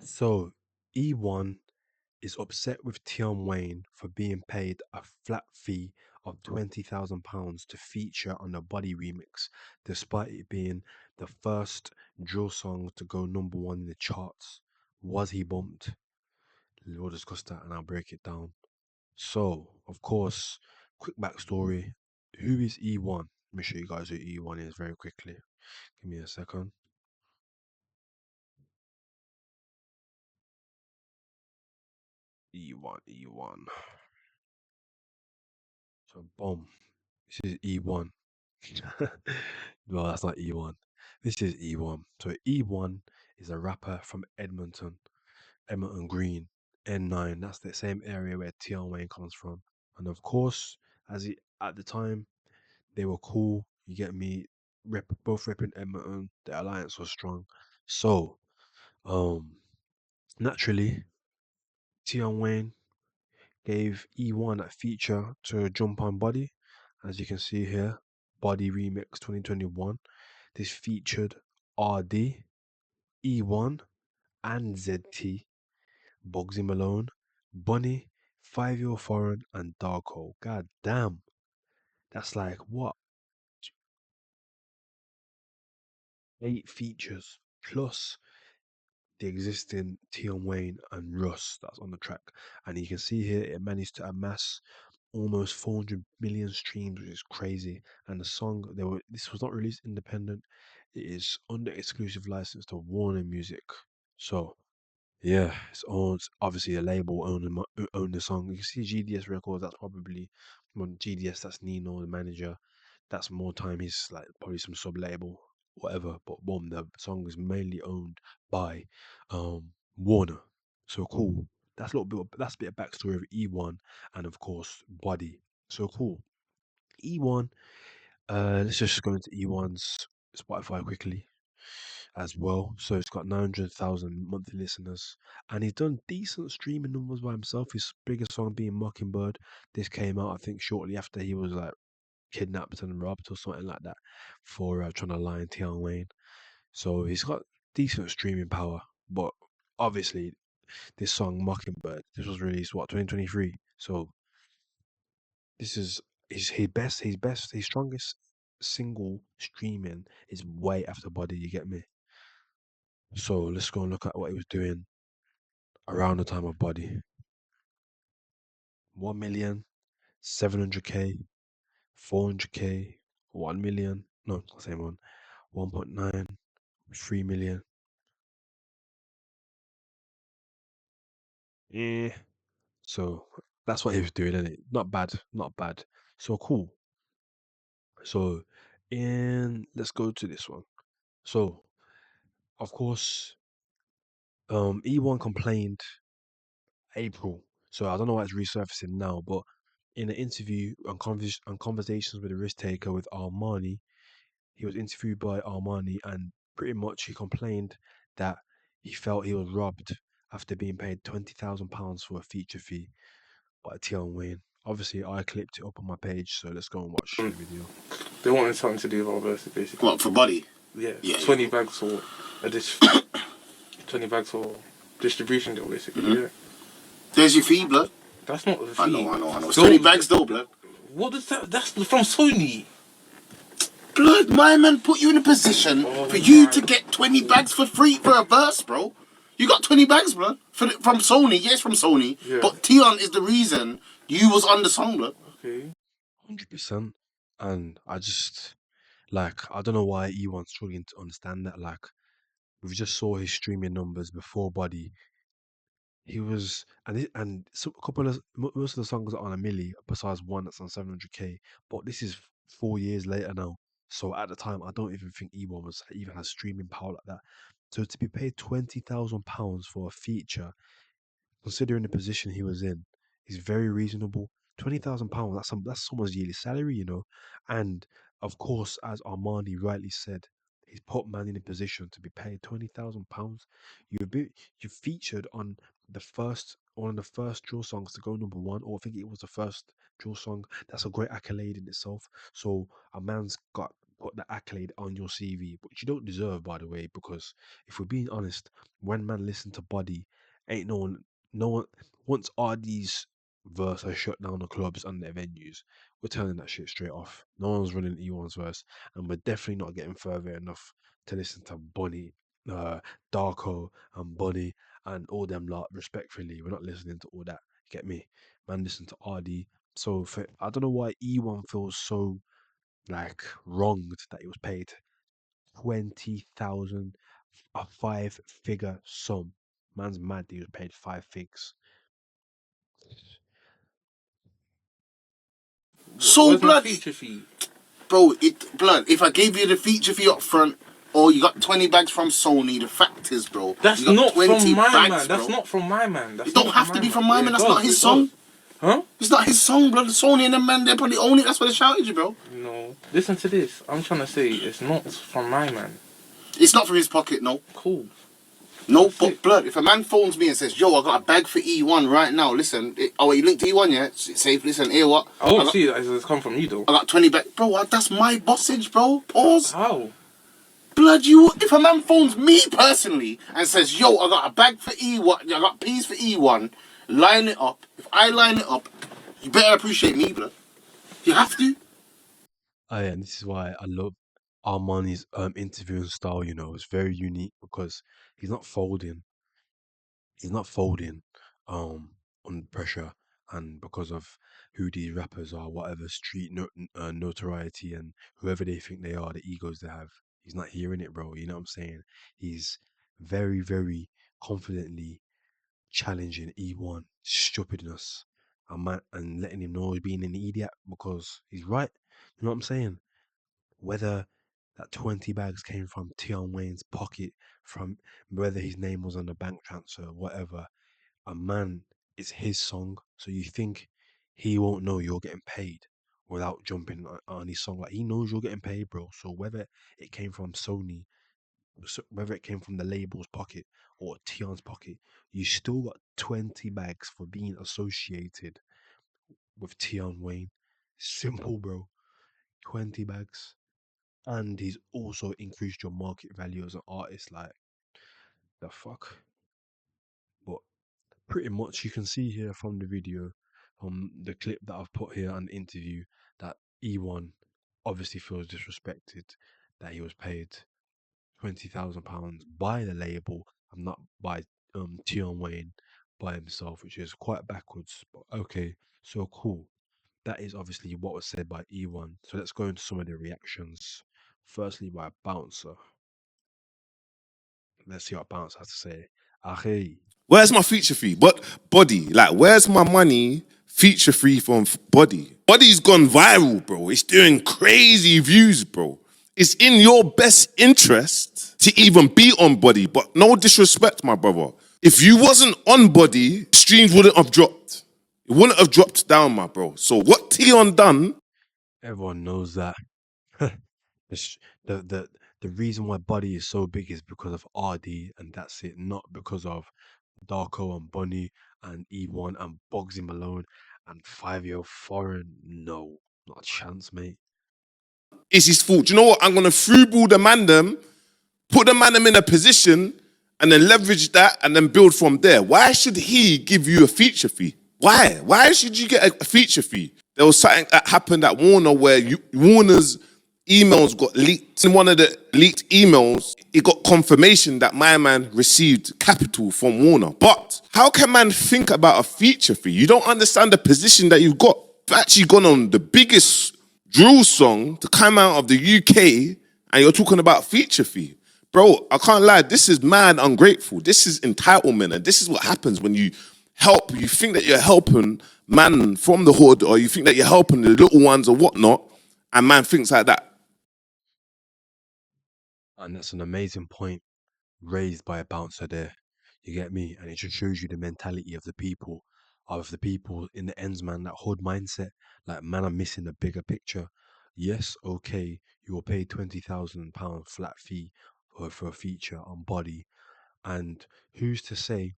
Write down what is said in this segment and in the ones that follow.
So E1 is upset with Tion Wayne for being paid a flat fee of £20,000 to feature on the Body remix, despite it being the first drill song to go number one in the charts. Was he bumped? We'll discuss that and I'll break it down. So, of course, quick backstory. Who is E1? Let me show you guys who E1 is very quickly. Give me a second. E1, E1. So, boom. This is E1. No, that's not E1. This is E1. So E1 is a rapper from Edmonton Green, N9. That's the same area where Tion Wayne comes from. And of course, at the time, they were cool. You get me? Both repping Edmonton. The alliance was strong. So, um, naturally, Tion Wayne gave E1 a feature to jump on Body, as you can see here. Body Remix 2021. This featured RD, E1, and ZT, Bugsy Malone, Bunny, 5 Year Foreign, and Darko. God damn. That's like what? 8 features plus the existing Tion Wayne and Russ that's on the track. And you can see here it managed to amass almost 400 million streams, which is crazy. And the song, this was not released independent. It is under exclusive license to Warner Music. So yeah, it's obviously a label own the song. You can see GDS Records. That's probably well, GDS. That's Nino, the manager. That's more time. He's like probably some sub label, whatever. But boom, the song is mainly owned by Warner. So cool. That's a bit of backstory of E1 and of course Body. So cool. E1. Let's just go into E1's Spotify quickly as well. So it's got 900,000 monthly listeners, and he's done decent streaming numbers by himself. His biggest song being Mockingbird. This came out, I think, shortly after he was like kidnapped and robbed or something like that for trying to lie in Tion Wayne. So he's got decent streaming power, but obviously this song Mockingbird, this was released what 2023. So this is his strongest single streaming is way after Body. You get me? So let's go and look at what he was doing around the time of Body. 1 million, 700K, 400K, 1 million. No, it's not the same one. 1.9, 3 million. Yeah. So that's what he was doing, innit? Not bad, not bad. So cool. So in let's go to this one. So of course, E1 complained April. So I don't know why it's resurfacing now, but in an interview on conversations with the risk taker with Armani, he was interviewed by Armani and pretty much he complained that he felt he was robbed after being paid £20,000 for a feature fee by Tion Wayne. Obviously, I clipped it up on my page, so let's go and watch the video. They wanted something to do with our verses, basically. What, for Body? Yeah, Yeah, 20 yeah. bags for a 20 bags for distribution deal, basically. Yeah, There's your fee, blood. that's not the fee. I know. It's 20 bags though, blood. What is that? That's from Sony. Blood, my man put you in a position for you to get 20 bags for free for a verse, bro. You got 20 bags, blood. From Sony. Yes, from Sony. Yeah. But Tion is the reason you was on the song, blood. Okay. 100%. And I just, like, I don't know why E1's struggling to understand that. Like, we just saw his streaming numbers before Body. He was, a couple of most of the songs are on a milli, besides one that's on 700K. But this is 4 years later now. So at the time, I don't even think E1 was even has streaming power like that. So to be paid £20,000 for a feature, considering the position he was in, is very reasonable. £20,000, that's someone's yearly salary, you know. And of course, as Armani rightly said, he's put man in a position to be paid £20,000. You featured on one of the first drill songs to go number one, or I think it was the first drill song. That's a great accolade in itself. So a man's got put the accolade on your CV, which you don't deserve, by the way, because if we're being honest, when man listen to Body, ain't no one, once RD's verse has shut down the clubs and their venues, we're turning that shit straight off. No one's running E1's verse, and we're definitely not getting further enough to listen to Bunny, uh, Darko, and Bunny, and all them lot, respectfully. We're not listening to all that. Get me? Man, listen to RD. So I don't know why E1 feels so like wronged that he was paid 20,000, a five-figure sum. Man's mad that he was paid five figs. So Where's my blood, feature fee? bro. Blood. If I gave you the feature fee up front, or you got 20 bags from Sony, the fact is, bro, you That's got not from 20 my bags, man. That's bro. not from my man. It That's don't not from have to my be man. from my Yeah, man. it That's not does. his It does. song. Huh? It's not his song, blood. Sony and them man, they probably own it. That's why they shouted you, bro. No. Listen to this. I'm trying to say it's not from my man. It's not from his pocket, no. Cool. No, That's but it. blood, if a man phones me and says, yo, I got a bag for E1 right now, listen, you linked to E1, yeah? Say, listen, here what? I won't see it as it's come from you though. I got 20 bags. Bro, that's my bossage, bro. Pause. How? Blood, if a man phones me personally and says, yo, I got a bag for E1, I got peas for E1, line it up. If I line it up, you better appreciate me, blood. You have to. Oh, yeah, and this is why I love Armani's interviewing style. It's very unique because he's not folding. He's not folding under pressure, and because of who these rappers are, whatever street notoriety and whoever they think they are, the egos they have, he's not hearing it, bro. You know what I'm saying? He's very, very confidently challenging E1 stupidness and letting him know he's being an idiot because he's right. You know what I'm saying? Whether that 20 bags came from Tion Wayne's pocket, from whether his name was on the bank transfer, whatever, a man, it's his song. So you think he won't know you're getting paid without jumping on his song? Like he knows you're getting paid, bro. So whether it came from Sony, whether it came from the label's pocket or Tion's pocket, you still got 20 bags for being associated with Tion Wayne. Simple, bro. 20 bags. And he's also increased your market value as an artist. Like, the fuck? But pretty much you can see here from the video, from the clip that I've put here and the interview, that E1 obviously feels disrespected that he was paid £20,000 by the label and not by Tion Wayne by himself, which is quite backwards. But okay, so cool. That is obviously what was said by E1. So let's go into some of the reactions. Firstly, by Bouncer. Let's see what Bouncer has to say. Ahe. Where's my feature fee? But Body, like, where's my money feature fee from Body? Body's gone viral, bro. It's doing crazy views, bro. It's in your best interest to even be on Body, but no disrespect, my brother. If you wasn't on Body, streams wouldn't have dropped. It wouldn't have dropped down, my bro. So what Tion done? Everyone knows that. It's- the reason why Buddy is so big is because of RD, and that's it, not because of Darko and Bunny and E1 and Bugsy Malone and 5 Year Foreign. No, not a chance, mate. It's his fault. Do you know what? I'm gonna throughball the man them, put the man them in a position, and then leverage that and then build from there. Why should he give you a feature fee? Why? Why should you get a feature fee? There was something that happened at Warner where Warner's emails got leaked. In one of the leaked emails, it got confirmation that my man received capital from Warner. But how can man think about a feature fee? You don't understand the position that you've got. You've actually gone on the biggest drill song to come out of the UK and you're talking about feature fee. Bro, I can't lie, this is mad ungrateful. This is entitlement, and this is what happens when you help. You think that you're helping man from the hood, or you think that you're helping the little ones or whatnot, and man thinks like that. And that's an amazing point raised by a bouncer there. You get me? And it just shows you the mentality of the people in the ends, man, that hood mindset. Like, man, I'm missing the bigger picture. Yes, okay, you will pay £20,000 flat fee for a feature on Body. And who's to say,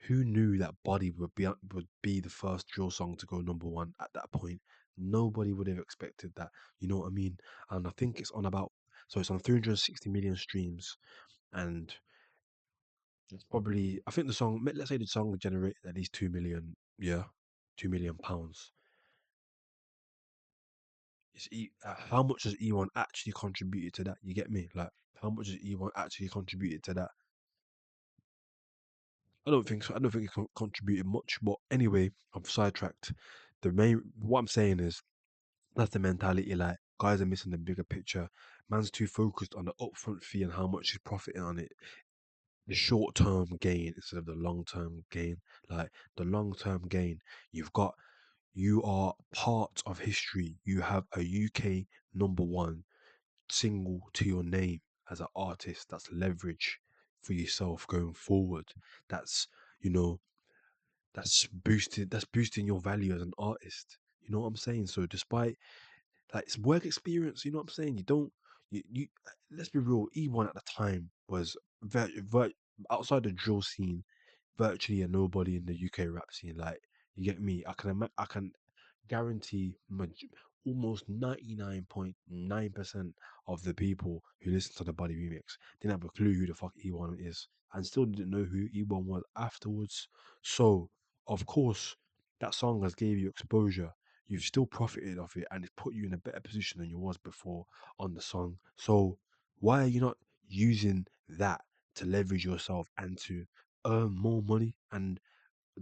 who knew that Body would be the first drill song to go number one at that point? Nobody would have expected that. You know what I mean? And I think it's on about, so it's on 360 million streams, and it's probably, I think the song, let's say the song generated at least 2 million, yeah, £2 million. How much has E1 actually contributed to that? You get me? Like, how much has E1 actually contributed to that? I don't think so. I don't think it contributed much. But anyway, I'm sidetracked. What I'm saying is that's the mentality. Like, guys are missing the bigger picture. Man's too focused on the upfront fee and how much he's profiting on it. The short term gain instead of the long term gain. Like, the long term gain, you are part of history. You have a UK #1 single to your name as an artist. That's leverage for yourself going forward. That's, you know, that's boosting your value as an artist. You know what I'm saying? So despite, like, it's work experience, you know what I'm saying? You let's be real, E1 at the time was outside the drill scene, virtually a nobody in the UK rap scene. Like, you get me? I can guarantee almost 99.9% of the people who listen to the Buddy remix didn't have a clue who the fuck E1 is, and still didn't know who E1 was afterwards. So, of course, that song has gave you exposure. You've still profited off it, and it's put you in a better position than you was before on the song. So, why are you not using that to leverage yourself and to earn more money and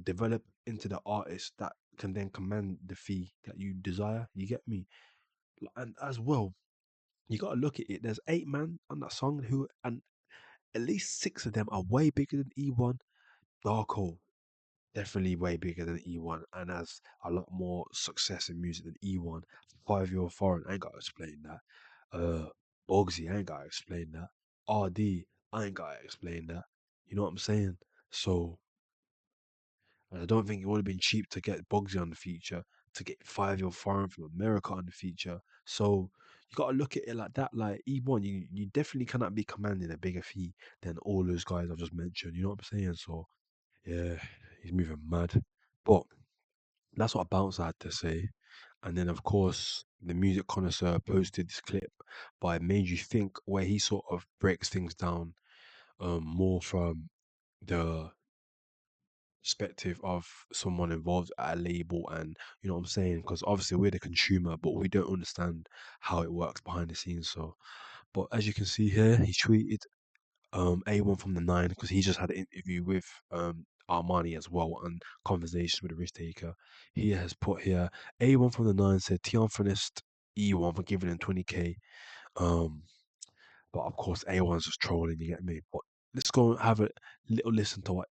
develop into the artist that can then command the fee that you desire? You get me? And as well, you got to look at it. There's 8 man on that song and at least 6 of them are way bigger than E1. Darko, definitely way bigger than E1 and has a lot more success in music than E1. 5 Year Foreign, I ain't got to explain that. Bugsy, I ain't got to explain that. RD, I ain't got to explain that. You know what I'm saying? So, and I don't think it would have been cheap to get Bugsy on the feature, to get 5 Year Foreign from America on the feature. So, you got to look at it like that. Like E1, you definitely cannot be commanding a bigger fee than all those guys I've just mentioned. You know what I'm saying? So, yeah, he's moving mad. But that's what Bounce had to say. And then, of course, the music connoisseur posted this clip by Made You Think, where he sort of breaks things down more from the perspective of someone involved at a label. And you know what I'm saying? Because obviously we're the consumer, but we don't understand how it works behind the scenes. So, but as you can see here, he tweeted A1 from the Nine, because he just had an interview with Armani as well and conversations with the risk taker. He has put here A1 from the Nine said Tion finished E1 for giving him 20k. Um, but of course A1's just trolling. You get me? But let's go and have a little listen to what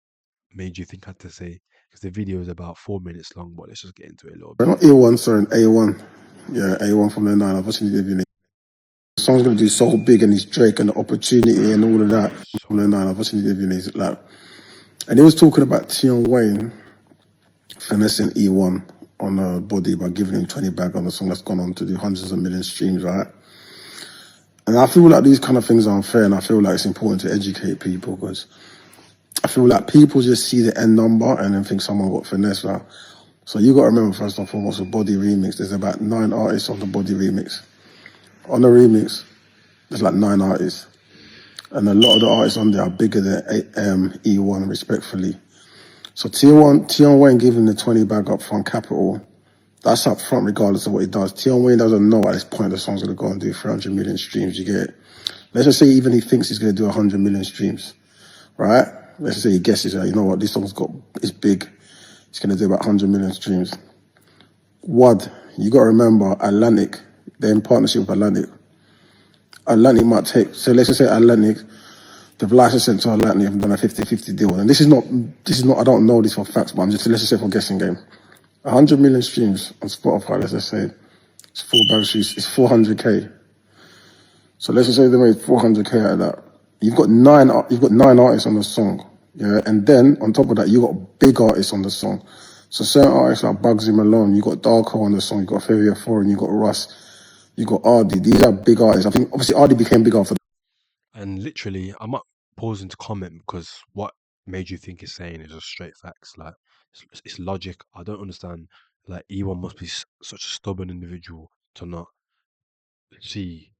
Made You Think had to say, because the video is about 4 minutes long. But let's just get into it a little bit. Not A1, sorry, A1. Yeah, A1 from the nine. I've watched the video. The song's gonna do so big, and it's Drake and the opportunity and all of that from the So nine. I've watched the video. Like, and he was talking about Tion Wayne finessing E1 on a body by giving him 20 bag on a song that's gone on to do hundreds of million streams, right? And I feel like these kind of things are unfair, and I feel like it's important to educate people, because I feel like people just see the end number and then think someone got finesse. Right? So you got to remember, first and foremost, the Body remix. There's about 9 artists on the Body remix. On the remix, there's like 9 artists, and a lot of the artists on there are bigger than E1, respectfully. So Tion Wayne giving the 20 bag up front capital. That's up front regardless of what he does. Tion Wayne doesn't know at this point the song's gonna go and do 300 million streams. You get it? Let's just say even he thinks he's gonna do 100 million streams, right? Let's just say he guesses that, you know what, this song's it's big. It's gonna do about 100 million streams. Wad, you got to remember Atlantic, they're in partnership with Atlantic. Atlantic might take, so let's just say Atlantic, the license to Atlantic have done a 50-50 deal. And this is not, I don't know this for facts, but let's just say for guessing game. 100 million streams on Spotify, let's just say, it's 4 bag streams, it's 400k. So let's just say they made 400k out of that. You've got nine artists on the song, yeah, and then on top of that, you got big artists on the song. So certain artists like Bugsy Malone, you got Darko on the song, you got Fabio Foreign, you got Russ, you got Ardy. These are big artists. I think obviously Ardy became big after. and literally, I'm not pausing to comment because what Made You Think is saying is just straight facts. Like, it's logic. I don't understand Like E1 must be such a stubborn individual to not see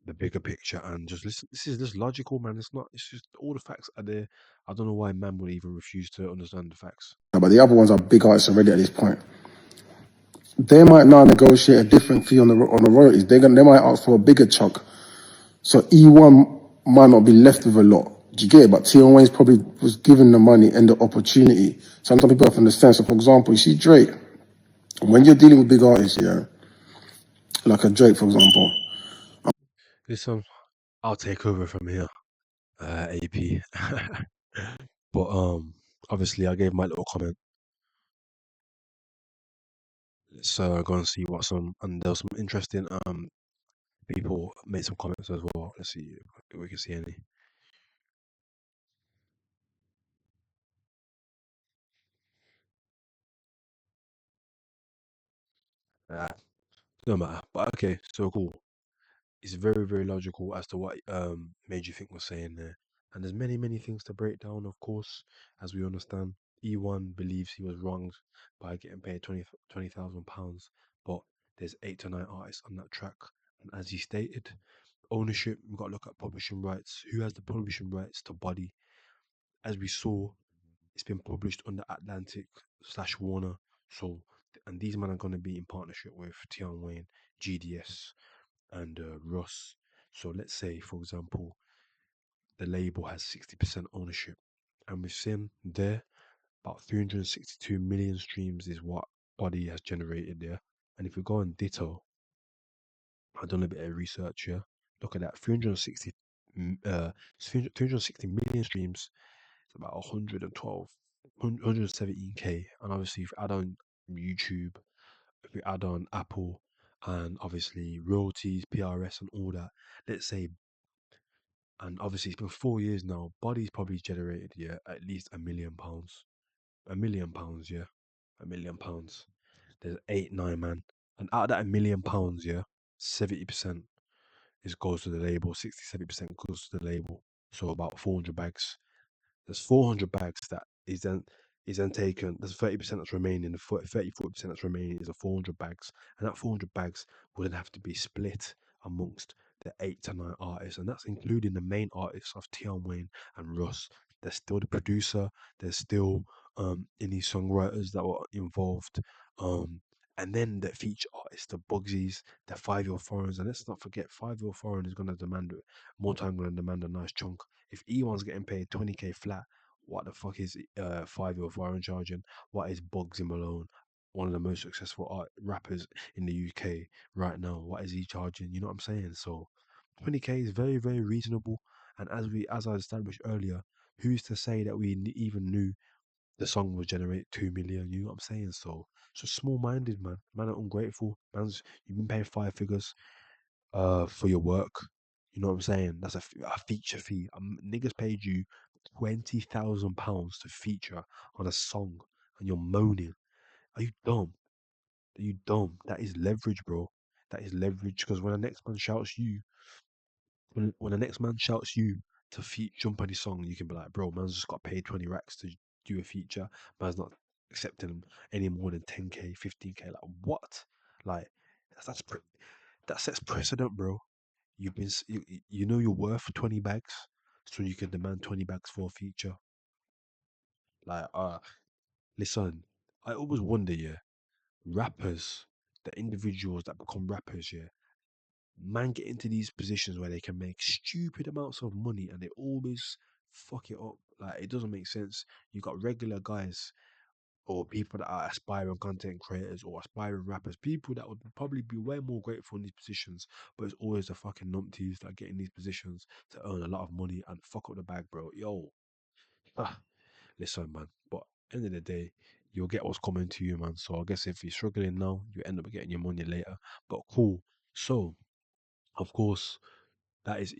the bigger picture and just listen. This is just logical, man. It's not. It's just all the facts are there. I don't know why man would even refuse to understand the facts. But the other ones are big artists already at this point. They might now negotiate a different fee on the royalties. They might ask for a bigger chunk. So E1 might not be left with a lot. Do you get it? But Tion Wayne's probably was given the money and the opportunity. Sometimes people have to understand. So, for example, you see Drake. When you're dealing with big artists, yeah, like a Drake, for example, Listen, I'll take over from here, AP. But obviously I gave my little comment. Let's go and see what some and there was some interesting people made some comments as well. Let's see if we can see any. Uh, no matter. But okay, so cool. It's very, very logical as to what Major Think was saying there. And there's many, many things to break down, of course, as we understand. E1 believes he was wronged by getting paid £20,000, but there's 8 to 9 artists on that track. And as he stated, ownership, we've got to look at publishing rights. Who has the publishing rights to Body? As we saw, it's been published under Atlantic slash Warner. So, and these men are going to be in partnership with Tion Wayne, GDS, and Russ. So let's say, for example, the label has 60% ownership, and we've seen there about 362 million streams is what Body has generated there. And if we go on Ditto, I've done a bit of research here. Look at that, 360 million streams. It's about 112, 117K. And obviously, if you add on YouTube, if we add on Apple, and obviously royalties, PRS, and all that, let's say, and obviously it's been 4 years now. Body's probably generated, yeah, at least £1 million. £1 million, yeah, £1 million. There's 8, 9 man, and out of that £1 million, yeah, 70% is goes to the label, 60, 70% goes to the label. So about 400 bags. There's 400 bags that is then taken. There's 30% that's remaining. The 40% that's remaining is the 400 bags, and that 400 bags would then have to be split amongst the 8 to 9 artists, and that's including the main artists of Tion Wayne and Russ. There's still the producer. There's still any songwriters that were involved. And then the feature artists, the Bugsies, the 5 Year Foreigners, and let's not forget 5 Year Foreign is gonna demand more time, gonna demand a nice chunk. If E1's getting paid 20K flat, what the fuck is 5 Year Foreign charging? What is Bugsy Malone, one of the most successful rappers in the UK right now? What is he charging? You know what I'm saying? So 20K is very, very reasonable. And as I established earlier, who's to say that we even knew the song would generate 2 million? You know what I'm saying? So small minded, man. Man are ungrateful. You've been paying 5 figures for your work. You know what I'm saying? That's a feature fee. Niggas paid you £20,000 to feature on a song, and you're moaning. Are you dumb? Are you dumb? That is leverage, bro. That is leverage. Because when the next man shouts you, when the next man shouts you to jump on his song, you can be like, bro, man's just got paid 20 racks to do a feature. Man's not accepting any more than 10K, 15K. Like what? Like that sets precedent, bro. You know you're worth 20 bags, so you can demand 20 bags for a feature. Like listen, I always wonder, yeah, rappers, the individuals that become rappers, yeah, man get into these positions where they can make stupid amounts of money and they always fuck it up. Like it doesn't make sense. You got regular guys or people that are aspiring content creators or aspiring rappers, people that would probably be way more grateful in these positions, but it's always the fucking numpties that get in these positions to earn a lot of money and fuck up the bag, bro. Yo, ah, listen, man. But end of the day, you'll get what's coming to you, man. So I guess if you're struggling now, you end up getting your money later. But cool. So, of course, that is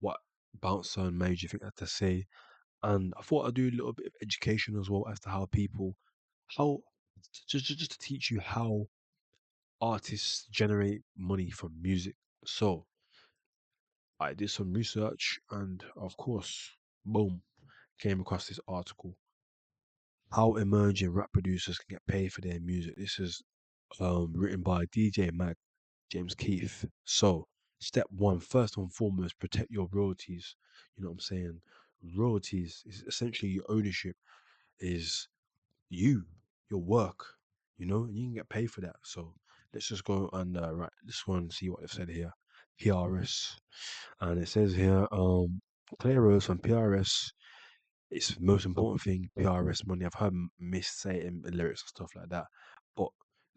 what Bouncer and Major think had to say. And I thought I'd do a little bit of education as well as to how just to teach you how artists generate money from music. So I did some research and of course, boom, came across this article. How emerging rap producers can get paid for their music. This is written by DJ Mag, James Keith. So, step one, first and foremost, protect your royalties. You know what I'm saying? Royalties is essentially your ownership, is you, your work, and you can get paid for that. So, let's just go and right this one, see what they've said here. PRS. And it says here, clear roads from PRS. It's the most important thing, PRS money. I've heard Miss say it in lyrics and stuff like that, but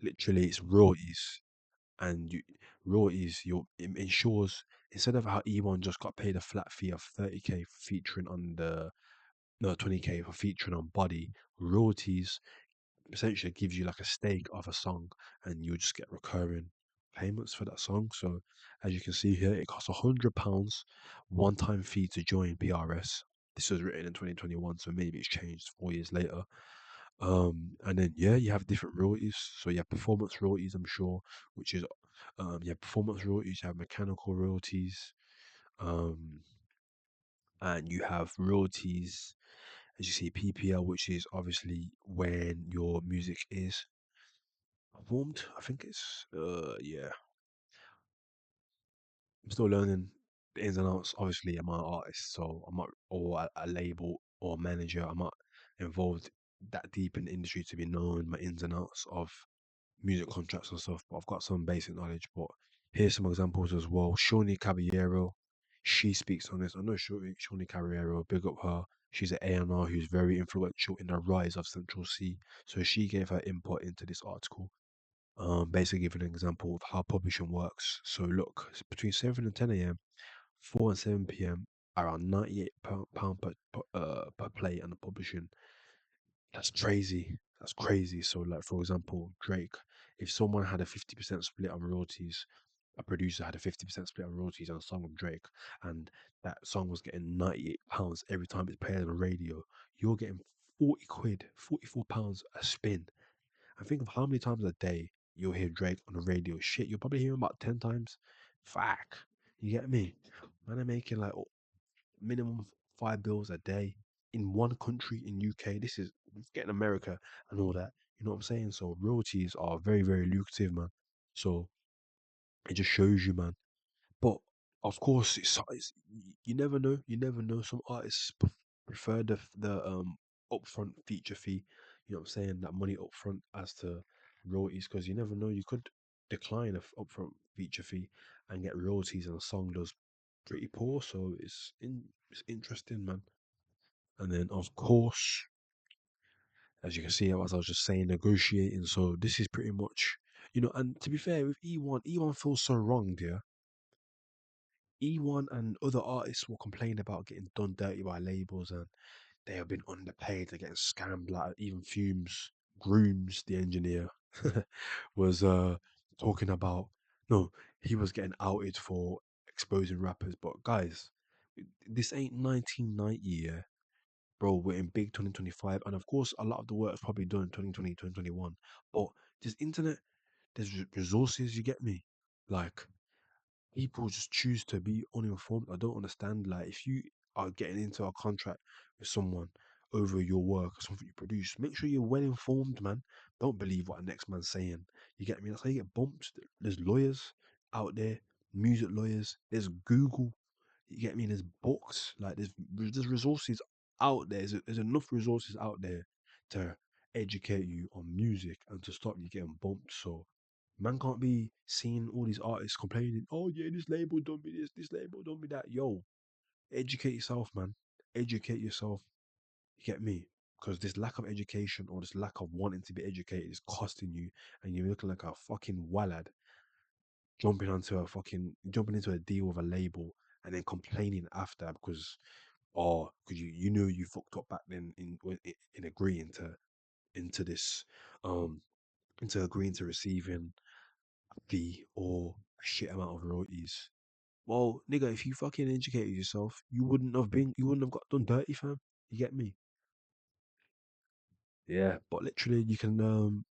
literally it's royalties, and it ensures, instead of how E1 just got paid a flat fee of 30K for featuring on the no 20K for featuring on Body. Royalties essentially gives you like a stake of a song, and you just get recurring payments for that song. So as you can see here, it costs £100 one-time fee to join PRS. This was written in 2021, so maybe it's changed 4 years later. And then yeah, you have different royalties. So you have performance royalties, I'm sure, which is you have performance royalties, you have mechanical royalties, um, and you have royalties, as you see, PPL, which is obviously when your music is performed. I think it's yeah. I'm still learning the ins and outs. Obviously, I'm an artist, so I'm not, or a label or manager. I'm not involved that deep in the industry to be knowing my ins and outs of music contracts and stuff. But I've got some basic knowledge. But here's some examples as well. Shawnee Caballero, she speaks on this. I know Shawnee Caballero, big up her. She's an A&R who's very influential in the rise of Central C. So she gave her input into this article, basically giving an example of how publishing works. So look, it's between 7 and 10 a.m., 4 and 7 p.m., around £98 per play on the publishing. That's crazy. That's crazy. So like, for example, Drake, if someone had a 50% split on royalties, a producer had a 50% split on royalties on a song of Drake, and that song was getting £98 every time it's played on the radio, you're getting 40 quid, £44 a spin. And think of how many times a day you'll hear Drake on the radio. Shit, you'll probably hear him about 10 times. Fuck. You get me? Man, I'm making like minimum 5 bills a day in one country in UK. This is getting America and all that. You know what I'm saying? So royalties are very, very lucrative, man. So it just shows you, man. But of course, you never know. You never know. Some artists prefer the upfront feature fee. You know what I'm saying? That money upfront as to royalties, because you never know. You could decline a upfront feature fee and get royalties, and a song does pretty poor. So it's interesting, man. And then of course, as you can see, as I was just saying, negotiating. So this is pretty much, and to be fair, with E1 feels so wrong, dear. E1 and other artists will complain about getting done dirty by labels, and they have been underpaid, they're getting scammed. Like even Fumes, Grooms, the engineer, was talking about, no, he was getting outed for exposing rappers. But guys, this ain't 1990, yeah, bro. We're in big 2025, and of course, a lot of the work is probably done in 2020, 2021. But there's internet, there's resources. You get me? Like, people just choose to be uninformed. I don't understand. Like, if you are getting into a contract with someone over your work or something you produce, make sure you're well informed, man. Don't believe what the next man's saying. You get me? That's how you get bumped. There's lawyers out there, music lawyers. There's Google. You get me? There's books. Like, there's resources out there. There's enough resources out there to educate you on music and to stop you getting bumped. So man can't be seeing all these artists complaining, oh yeah, this label done me this label done me that. Yo, educate yourself, man. Educate yourself. You get me? Because this lack of education or this lack of wanting to be educated is costing you, and you're looking like a fucking wallad jumping into a deal with a label and then complaining after because you know you fucked up back then in agreeing to into this um into agreeing to receiving fee or a shit amount of royalties. Well, nigga, if you fucking educated yourself, you wouldn't have got done dirty, fam. You get me? Yeah, but literally, you can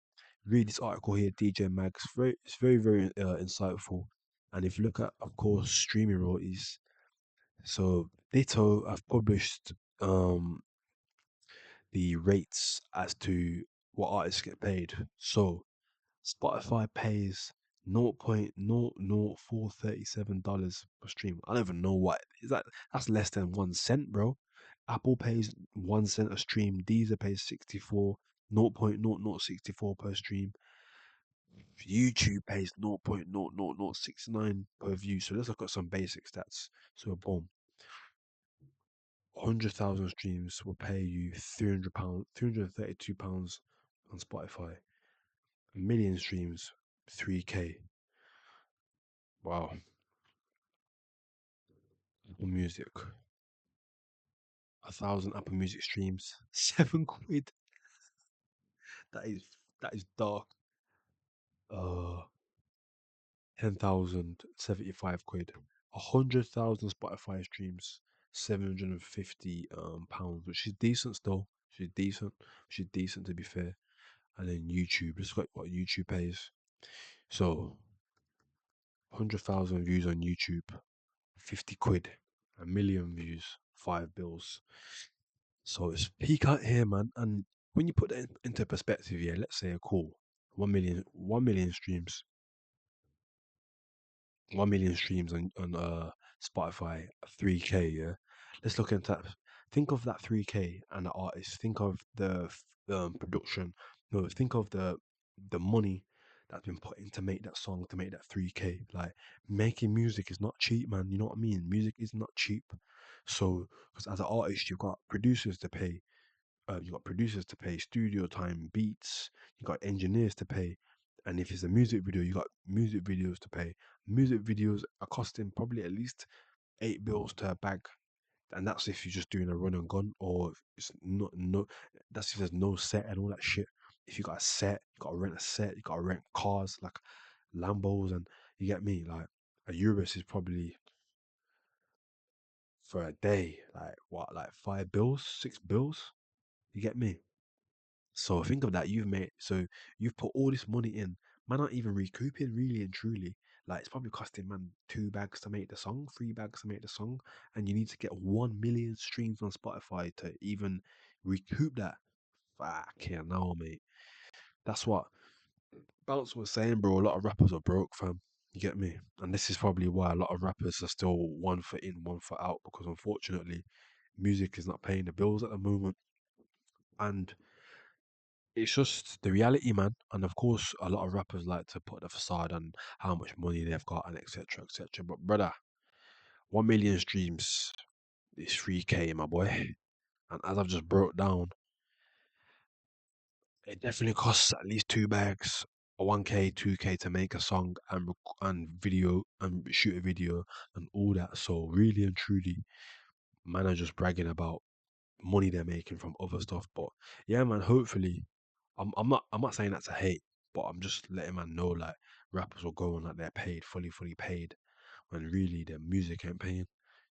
read this article here, DJ Mag. It's very, very insightful. And if you look at, of course, streaming royalties, so Ditto have published um the rates as to what artists get paid. So Spotify pays $0.00437 per stream. I don't even know what is that. That's less than 1 cent, bro. Apple pays 1 cent a stream. Deezer pays 64, 0.0064 per stream. YouTube pays 0.00069 per view. So let's look at some basic stats. So boom, 100,000 streams will pay you £300, £332 on Spotify. A million streams, 3K. Wow. Apple Music, 1,000 Apple Music streams, £7. That is that is dark. Uh, 10,075 quid. 100,000 Spotify streams, £750 which is decent still. Which is decent. Which is decent to be fair. And then YouTube, let's look at what YouTube pays. So 100,000 views on YouTube, 50 quid. A million views, 5 bills. So it's peak out here, man. And when you put that into perspective, yeah, let's say a cool 1 million streams, 1 million streams on Spotify, 3K, yeah. Let's look into that. Think of that 3K and the artist. Think of the production. No, think of the money that's been put in to make that song, to make that 3K. Like making music is not cheap, man. You know what I mean? Music is not cheap. So, because as an artist, you've got producers to pay, you got producers to pay, studio time, beats, you got engineers to pay. And if it's a music video, you got music videos to pay. Music videos are costing probably at least 8 bills to a bag. And that's if you're just doing a run and gun, or if it's not, no, that's if there's no set and all that shit. If you got a set, you gotta rent a set, you gotta rent cars like Lambos, and you get me, like a Urus is probably for a day, like what, like 5 bills, 6 bills, you get me? So think of that. You've put all this money in. Man, not even recouping really and truly. Like it's probably costing man 2 bags to make the song, 3 bags to make the song, and you need to get 1 million streams on Spotify to even recoup that. Fucking hell, mate. That's what Bounce was saying, bro. A lot of rappers are broke, fam. You get me? And this is probably why a lot of rappers are still 1 foot in, 1 foot out, because unfortunately, music is not paying the bills at the moment. And it's just the reality, man. And of course, a lot of rappers like to put the facade on how much money they've got and etc. etc. But brother, 1 million streams is 3K, my boy. And as I've just broke down, it definitely costs at least 2 bags, 1K, 2K to make a song and video and shoot a video and all that. So really and truly, man are just bragging about money they're making from other stuff. But yeah, man, hopefully I'm not saying that to hate, but I'm just letting man know like rappers will go on like they're paid, fully paid, when really their music ain't paying.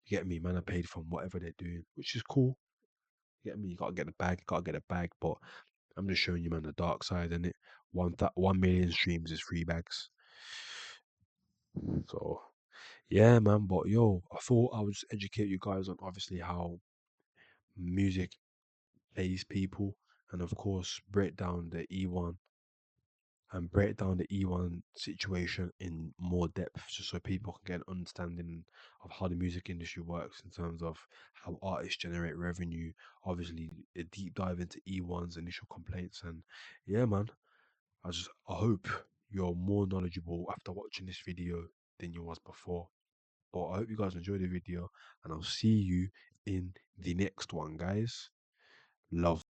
You get me? Man are paid from whatever they're doing, which is cool. You get me? You gotta get the bag, gotta get the bag, but I'm just showing you man the dark side, and it 1 million streams is 3 bags. So yeah, man. But yo, I thought I would just educate you guys on obviously how music pays people, and of course break down the E1 and break down the E1 situation in more depth, just so people can get an understanding of how the music industry works in terms of how artists generate revenue. Obviously, a deep dive into E1's initial complaints, and yeah, man, I hope you're more knowledgeable after watching this video than you was before. But I hope you guys enjoyed the video, and I'll see you in the next one, guys. Love.